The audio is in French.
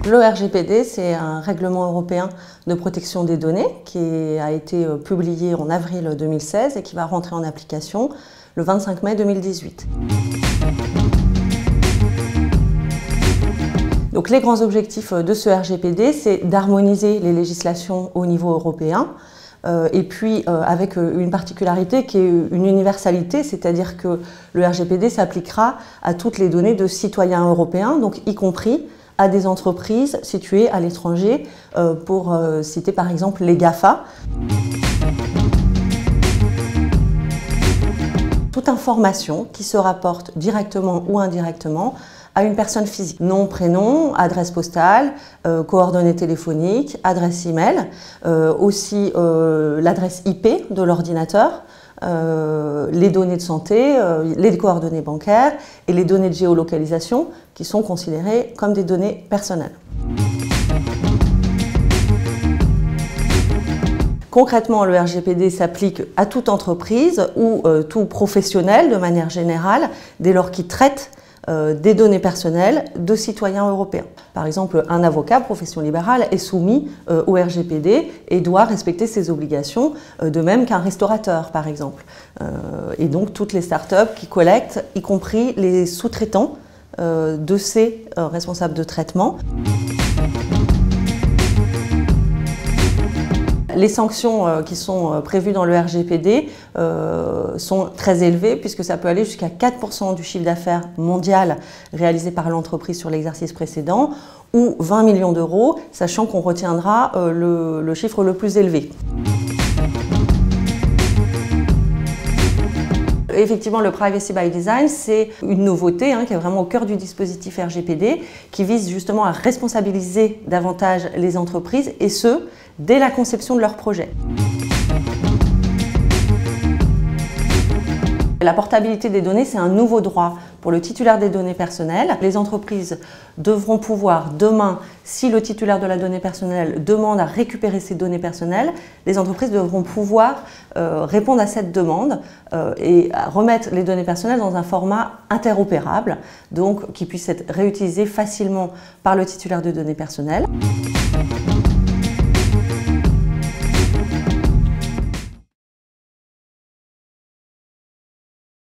Le RGPD, c'est un règlement européen de protection des données qui a été publié en avril 2016 et qui va rentrer en application le 25 mai 2018. Donc, les grands objectifs de ce RGPD, c'est d'harmoniser les législations au niveau européen et puis avec une particularité qui est une universalité, c'est-à-dire que le RGPD s'appliquera à toutes les données de citoyens européens, donc y compris à des entreprises situées à l'étranger, pour citer par exemple les GAFA. Toute information qui se rapporte directement ou indirectement à une personne physique. Nom, prénom, adresse postale, coordonnées téléphoniques, adresse email, aussi l'adresse IP de l'ordinateur, les données de santé, les coordonnées bancaires et les données de géolocalisation qui sont considérées comme des données personnelles. Concrètement, le RGPD s'applique à toute entreprise ou tout professionnel de manière générale dès lors qu'il traite des données personnelles de citoyens européens. Par exemple, un avocat, profession libérale, est soumis au RGPD et doit respecter ses obligations, de même qu'un restaurateur, par exemple. Et donc, toutes les startups qui collectent, y compris les sous-traitants de ces responsables de traitement. Les sanctions qui sont prévues dans le RGPD sont très élevées puisque ça peut aller jusqu'à 4% du chiffre d'affaires mondial réalisé par l'entreprise sur l'exercice précédent ou 20 millions d'euros, sachant qu'on retiendra le chiffre le plus élevé. Effectivement, le Privacy by Design, c'est une nouveauté qui est vraiment au cœur du dispositif RGPD, qui vise justement à responsabiliser davantage les entreprises, et ce, dès la conception de leur projet. La portabilité des données, c'est un nouveau droit pour le titulaire des données personnelles. Les entreprises devront pouvoir demain, si le titulaire de la donnée personnelle demande à récupérer ces données personnelles, les entreprises devront pouvoir répondre à cette demande et remettre les données personnelles dans un format interopérable, donc qui puisse être réutilisé facilement par le titulaire de données personnelles.